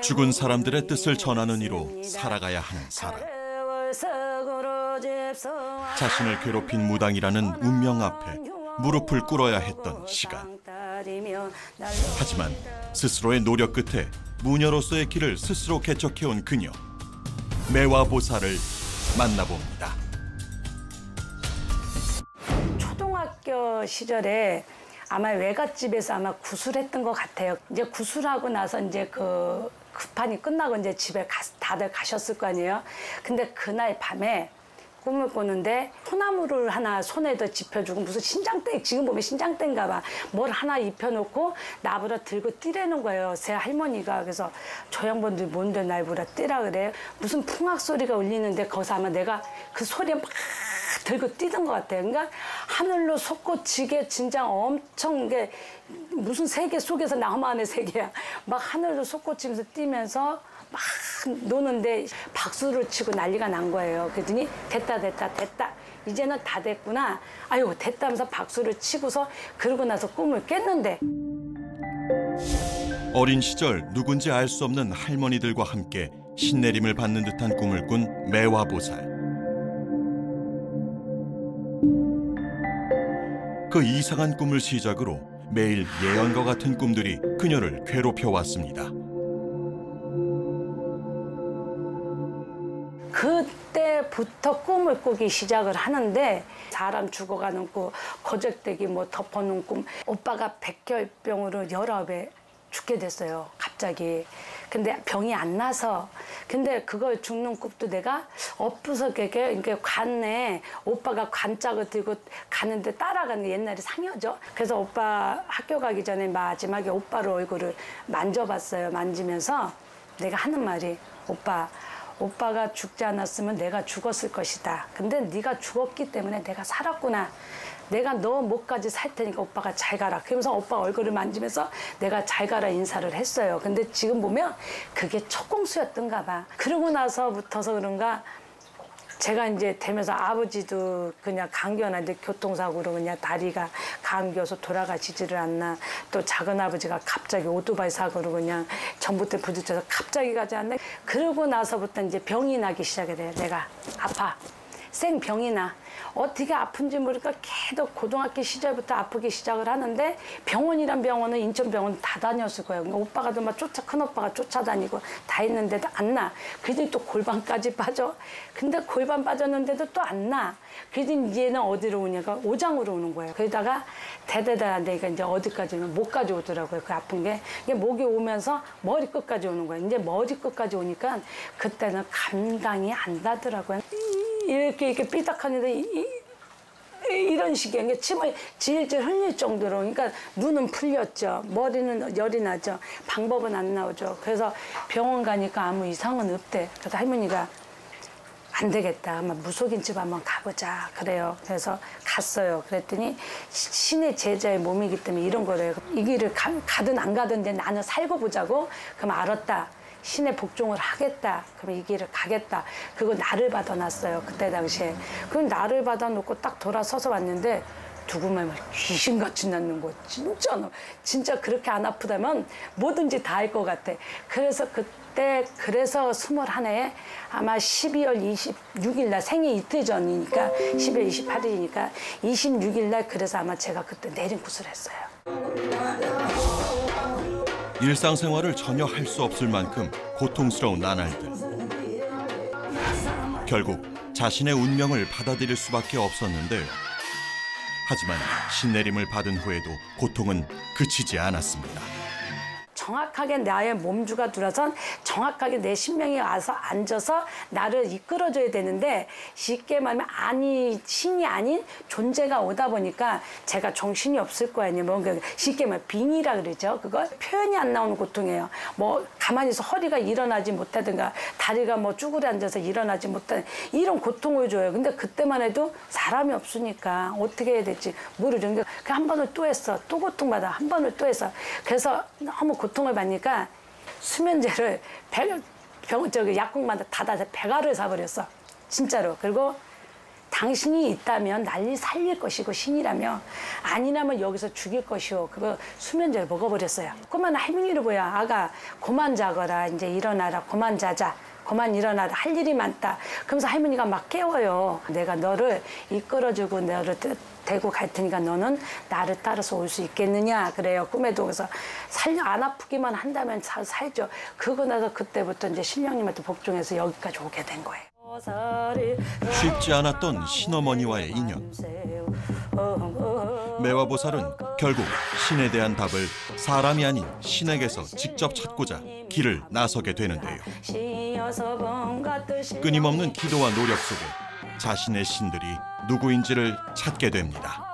죽은 사람들의 뜻을 전하는 이로 살아가야 하는 사람. 자신을 괴롭힌 무당이라는 운명 앞에 무릎을 꿇어야 했던 시간. 하지만 스스로의 노력 끝에 무녀로서의 길을 스스로 개척해온 그녀. 매화보살을 만나봅니다. 초등학교 시절에 아마 외갓집에서 아마 구술했던 것 같아요. 이제 구술하고 나서 이제 그 급판이 끝나고 이제 집에 다들 가셨을 거 아니에요. 근데 그날 밤에 꿈을 꾸는데 소나무를 하나 손에다 짚어주고 무슨 신장대, 지금 보면 신장대인가 봐. 뭘 하나 입혀놓고 나보다 들고 뛰라는 거예요. 제 할머니가. 그래서 저 양반들 뭔데 날보다 뛰라 그래. 무슨 풍악 소리가 울리는데 거기서 아마 내가 그 소리에 막 들고 뛰던 것 같아요. 그러니까 하늘로 솟구치게 진짜 엄청 게 무슨 세계 속에서 나무 안의 세계야. 막 하늘로 솟구치면서 뛰면서 막 노는데 박수를 치고 난리가 난 거예요. 그랬더니 됐다 이제는 다 됐구나. 아유 됐다 하면서 박수를 치고서 그러고 나서 꿈을 깼는데 어린 시절 누군지 알 수 없는 할머니들과 함께 신내림을 받는 듯한 꿈을 꾼 매화보살. 그 이상한 꿈을 시작으로 매일 예언과 같은 꿈들이 그녀를 괴롭혀왔습니다. 그때부터 꿈을 꾸기 시작을 하는데 사람 죽어가는 꿈, 거적대기 뭐 덮어놓은 꿈. 오빠가 백혈병으로 19에 죽게 됐어요. 갑자기. 근데 병이 안 나서. 근데 그걸 죽는 꿈도 내가 엎부석에게 이렇게 관에 오빠가 관짝을 들고 가는데 따라가는 게 옛날에 상여죠. 그래서 오빠 학교 가기 전에 마지막에 오빠를 얼굴을 만져봤어요. 만지면서 내가 하는 말이 오빠가 죽지 않았으면 내가 죽었을 것이다. 근데 네가 죽었기 때문에 내가 살았구나. 내가 너 목까지 살 테니까 오빠가 잘 가라. 그러면서 오빠 얼굴을 만지면서 내가 잘 가라 인사를 했어요. 근데 지금 보면 그게 첫 공수였던가 봐. 그러고 나서부터서 그런가 제가 이제 되면서 아버지도 그냥 감겨놨는데 교통사고로 그냥 다리가 감겨서 돌아가시지를 않나. 또 작은아버지가 갑자기 오토바이 사고로 그냥 전봇대 부딪혀서 갑자기 가지 않네. 그러고 나서부터 이제 병이 나기 시작이 돼요. 내가 아파. 생병이 나. 어떻게 아픈지 모르니까 계속 고등학교 시절부터 아프기 시작을 하는데 병원이란 병원은 인천병원 다 다녔을 거예요. 그러니까 오빠가 막 큰 오빠가 쫓아다니고 다 했는데도 안 나. 그래도 또 골반까지 빠져. 근데 골반 빠졌는데도 또 안 나. 그래도 얘는 어디로 오냐가 오장으로 오는 거예요. 그러다가 대대다 내가 이제 어디까지 오면 목까지 오더라고요. 그 아픈 게. 이게 목이 오면서 머리끝까지 오는 거예요. 이제 머리끝까지 오니까 그때는 감당이 안 나더라고요. 이렇게 삐딱하는데 이런 식이에요. 침을 질질 흘릴 정도로. 그러니까 눈은 풀렸죠. 머리는 열이 나죠. 방법은 안 나오죠. 그래서 병원 가니까 아무 이상은 없대. 그래서 할머니가 안 되겠다. 아마 무속인 집 한번 가보자. 그래요. 그래서 갔어요. 그랬더니 신의 제자의 몸이기 때문에 이런 거래요. 이 길을 가든 안 가든 나는 살고 보자고. 그럼 알았다. 신의 복종을 하겠다. 그럼 이 길을 가겠다. 그거 나를 받아놨어요. 그때 당시에. 그럼 나를 받아놓고 딱 돌아서서 왔는데 누구만 귀신같이 낳는 거. 진짜 그렇게 안 아프다면 뭐든지 다 할 것 같아. 그래서 그때 21에 아마 12월 26일 날 생일 이틀 전이니까 12월 28일이니까 26일 날 그래서 아마 제가 그때 내림굿을 했어요. 일상생활을 전혀 할 수 없을 만큼 고통스러운 나날들. 결국 자신의 운명을 받아들일 수밖에 없었는데요. 하지만 신내림을 받은 후에도 고통은 그치지 않았습니다. 정확하게 나의 몸주가 들어선 정확하게 내 신명이 와서 앉아서 나를 이끌어줘야 되는데 쉽게 말하면 신이 아닌 존재가 오다 보니까 제가 정신이 없을 거 아니에요. 뭐 쉽게 말하면 빙이라 그러죠. 그거 표현이 안 나오는 고통이에요. 뭐 가만히 있어 허리가 일어나지 못하든가 다리가 뭐 쭈그려 앉아서 일어나지 못하는 이런 고통을 줘요. 근데 그때만 해도 사람이 없으니까 어떻게 해야 될지 모르죠. 그 한 번을 또 했어. 또 고통받아. 한 번을 또 했어. 그래서 너무 고통을 받으니까 수면제를 약국마다 닫아서 배가를 사버렸어. 진짜로. 그리고 당신이 있다면 난리 살릴 것이고 신이라면 아니라면 여기서 죽일 것이오. 그거 수면제를 먹어버렸어요. 꼬만 할머니를 보여. 아가 그만 자거라. 이제 일어나라. 그만 자자. 그만 일어나라. 할 일이 많다. 그러면서 할머니가 막 깨워요. 내가 너를 이끌어주고 너를 데리고 갈 테니까 너는 나를 따라서 올 수 있겠느냐 그래요. 꿈에도. 그래서 안 아프기만 한다면 살죠. 그러고 나서 그때부터 이제 신령님한테 복종해서 여기까지 오게 된 거예요. 쉽지 않았던 신어머니와의 인연. 매화보살은 결국 신에 대한 답을 사람이 아닌 신에게서 직접 찾고자 길을 나서게 되는데요. 끊임없는 기도와 노력 속에 자신의 신들이 누구인지를 찾게 됩니다.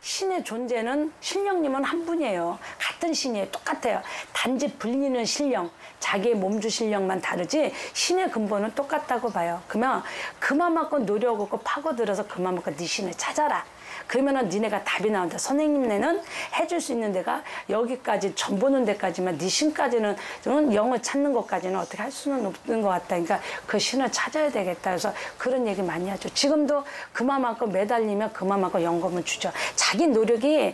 신의 존재는 신령님은 한 분이에요. 같은 신이에요. 똑같아요. 단지 불리는 신령, 자기의 몸주 신령만 다르지 신의 근본은 똑같다고 봐요. 그러면 그만큼 노력하고 파고들어서 그만큼 네 신을 찾아라. 그러면은 니네가 답이 나온다. 선생님네는 해줄 수 있는 데가 여기까지 전 보는 데까지만 네 신까지는 영을 찾는 것까지는 어떻게 할 수는 없는 것 같다. 그러니까 그 신을 찾아야 되겠다. 그래서 그런 얘기 많이 하죠. 지금도 그만큼 매달리면 그만큼 연금을 주죠. 자기 노력이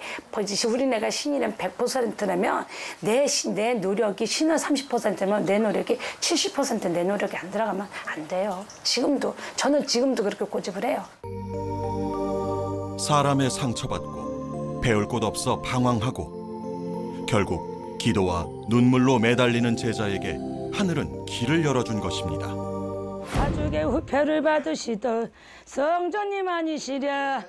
우리네가 신이라면 100%라면 내 노력이 신은 30%면 내 노력이 70% 내 노력이 안 들어가면 안 돼요. 저는 지금도 그렇게 고집을 해요. 사람의 상처받고 배울 곳 없어 방황하고 결국 기도와 눈물로 매달리는 제자에게 하늘은 길을 열어준 것입니다. 가족의 후패를 받으시던 성전님 아니시랴.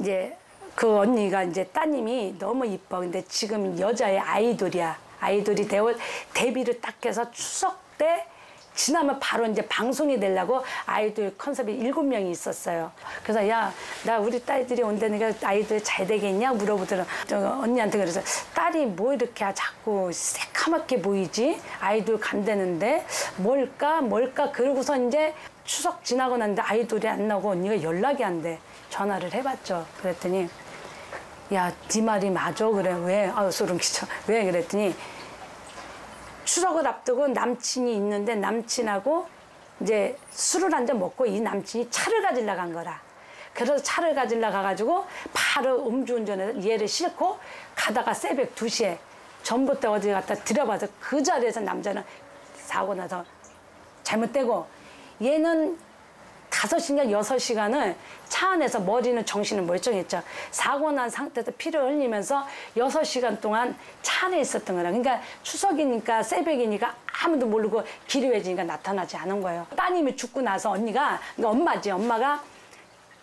이제 그 언니가 이제 따님이 너무 이뻐. 근데 지금 여자의 아이돌이야. 아이돌이 데뷔를 딱 해서 추석 때 지나면 바로 이제 방송이 되려고 아이돌 컨셉이 7명이 있었어요. 그래서 야, 나 우리 딸들이 온다니까 아이돌 잘 되겠냐 물어보더라. 언니한테 그래서 딸이 뭐 이렇게 자꾸 새카맣게 보이지? 아이돌 간다는데 뭘까? 그러고서 이제 추석 지나고 났는데 아이돌이 안 나오고 언니가 연락이 안 돼. 전화를 해봤죠. 그랬더니 야, 네 말이 맞아? 그래. 왜? 소름 끼쳐. 왜? 그랬더니 추석을 앞두고 남친이 있는데 남친하고 이제 술을 한 잔 먹고 이 남친이 차를 가지러 간 거라. 그래서 차를 가지러 가가지고 바로 음주운전해서 얘를 싣고 가다가 새벽 2시에 전봇대 어디 갖다 들여봐서 그 자리에서 남자는 사고 나서 잘못되고 얘는 5시간, 6시간을 차 안에서 머리는 정신은 멀쩡했죠. 사고 난 상태에서 피를 흘리면서 6시간 동안 차 안에 있었던 거라. 그러니까 추석이니까 새벽이니까 아무도 모르고 길이 외지니까 나타나지 않은 거예요. 따님이 죽고 나서 언니가, 그러니까 엄마지, 엄마가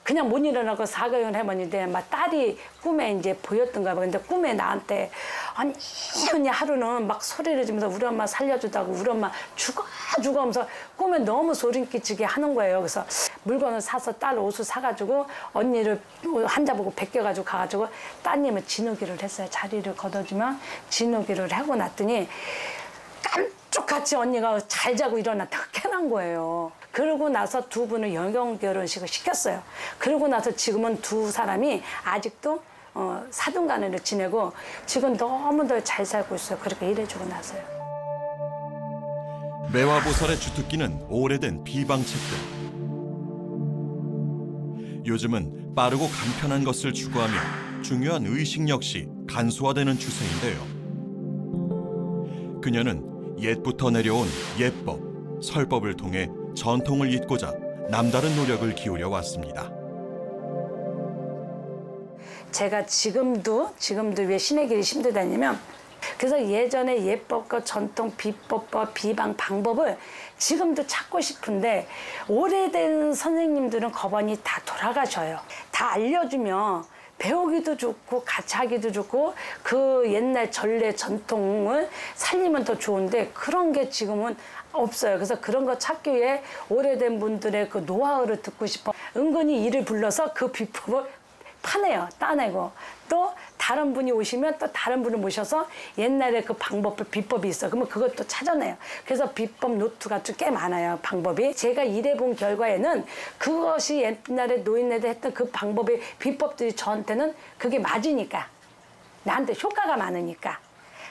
그냥 못 일어나고 사경을 해봤는데 막 딸이 꿈에 이제 보였던가 봐. 근데 꿈에 나한테 언니 하루는 막 소리를 지면서 우리 엄마 살려주다고 우리 엄마 죽어 하면서 꿈에 너무 소름 끼치게 하는 거예요. 그래서 물건을 사서 딸 옷을 사가지고 언니를 환자보고 베껴가지고 가가지고 따님을 진우기를 했어요. 자리를 걷어주면 진우기를 하고 났더니 깜짝같이 언니가 잘 자고 일어났다가 깨난 거예요. 그러고 나서 두 분을 영영 결혼식을 시켰어요. 그러고 나서 지금은 두 사람이 아직도 사돈간을 지내고 지금 너무도 잘 살고 있어요. 그렇게 일해주고 나서요. 매화보살의 주특기는 오래된 비방책들. 요즘은 빠르고 간편한 것을 추구하며 중요한 의식 역시 간소화되는 추세인데요. 그녀는 옛부터 내려온 예법, 설법을 통해 전통을 잇고자 남다른 노력을 기울여 왔습니다. 제가 지금도 왜 신의 길이 힘들다냐면 그래서 예전에 예법과 전통 비법과 비방 방법을 지금도 찾고 싶은데 오래된 선생님들은 거번이 다 돌아가셔요. 다 알려주면 배우기도 좋고 같이 하기도 좋고 그 옛날 전래 전통을 살리면 더 좋은데 그런 게 지금은 없어요. 그래서 그런 거 찾기 위해 오래된 분들의 그 노하우를 듣고 싶어. 은근히 이를 불러서 그 비법을 파내요. 따내고 또 다른 분이 오시면 또 다른 분을 모셔서 옛날에 그 비법이 있어. 그러면 그것도 찾아내요. 그래서 비법 노트가 좀 꽤 많아요. 방법이. 제가 일해본 결과에는 그것이 옛날에 노인네들 했던 그 방법의 비법들이 저한테는 그게 맞으니까. 나한테 효과가 많으니까.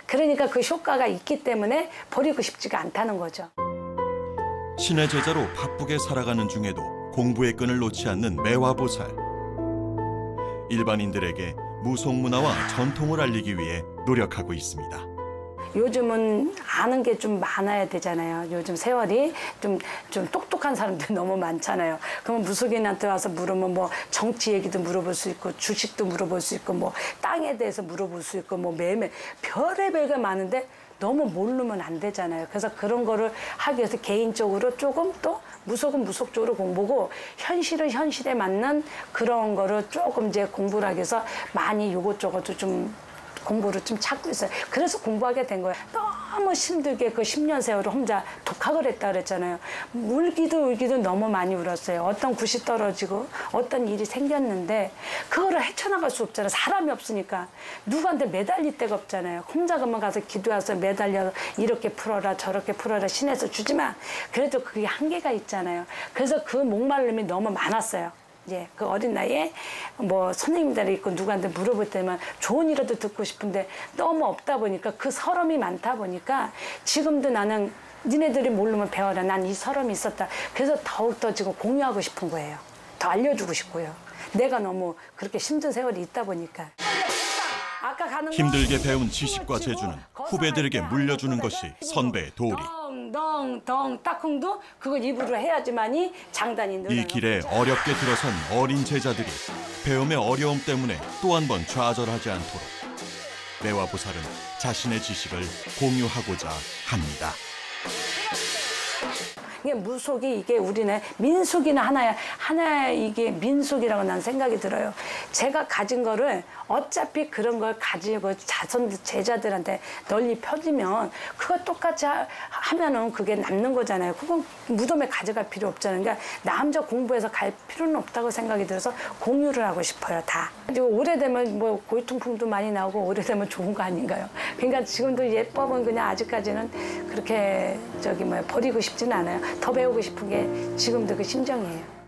그러니까 그 효과가 있기 때문에 버리고 싶지가 않다는 거죠. 신의 제자로 바쁘게 살아가는 중에도 공부의 끈을 놓지 않는 매화보살. 일반인들에게 무속문화와 전통을 알리기 위해 노력하고 있습니다. 요즘은 아는 게 좀 많아야 되잖아요. 요즘 세월이 좀 똑똑한 사람들이 너무 많잖아요. 그러면 무속인한테 와서 물으면 뭐 정치 얘기도 물어볼 수 있고 주식도 물어볼 수 있고 뭐 땅에 대해서 물어볼 수 있고 뭐 매매 별의별게 많은데 너무 모르면 안 되잖아요. 그래서 그런 거를 하기 위해서 개인적으로 조금 또 무속은 무속적으로 공부고 현실은 현실에 맞는 그런 거를 조금 이제 공부를 하기 위해서 많이 요것저것도 좀 공부를 좀 찾고 있어요. 그래서 공부하게 된 거예요. 너무 힘들게 그 10년 세월을 혼자 독학을 했다 그랬잖아요. 울기도 너무 많이 울었어요. 어떤 굿이 떨어지고 어떤 일이 생겼는데 그거를 헤쳐나갈 수 없잖아요. 사람이 없으니까. 누구한테 매달릴 데가 없잖아요. 혼자 그만 가서 기도해서 매달려 이렇게 풀어라 저렇게 풀어라 신에서 주지만 그래도 그게 한계가 있잖아요. 그래서 그 목마름이 너무 많았어요. 예, 그 어린 나이에 뭐 선생님들이 있고 누구한테 물어볼 때만 조언이라도 듣고 싶은데 너무 없다 보니까 그 서름이 많다 보니까 지금도 나는 니네들이 모르면 배워라. 난 이 서름이 있었다. 그래서 더욱더 지금 공유하고 싶은 거예요. 더 알려주고 싶고요. 내가 너무 그렇게 힘든 세월이 있다 보니까. 아까 가는 힘들게 배운 지식과 재주는 후배들에게 물려주는 것이 선배의 도리. 덩 딱콩도 그걸 입으로 해야지만이 장단이 늘어요. 이 길에 어렵게 들어선 어린 제자들이 배움의 어려움 때문에 또 한 번 좌절하지 않도록 매화보살은 자신의 지식을 공유하고자 합니다. 이게 무속이 이게 우리는 민속이나 하나의 이게 민속이라고 난 생각이 들어요. 제가 가진 거를 어차피 그런 걸 가지고 제자들한테 널리 펴지면 그거 똑같이 하면은 그게 남는 거잖아요. 그건 무덤에 가져갈 필요 없잖아요. 그러니까 나 혼자 공부해서 갈 필요는 없다고 생각이 들어서 공유를 하고 싶어요, 다. 그리고 오래되면 뭐 고위통풍도 많이 나오고 오래되면 좋은 거 아닌가요? 그러니까 지금도 예법은 그냥 아직까지는 그렇게 버리고 싶지는 않아요. 더 배우고 싶은 게 지금도 그 심정이에요.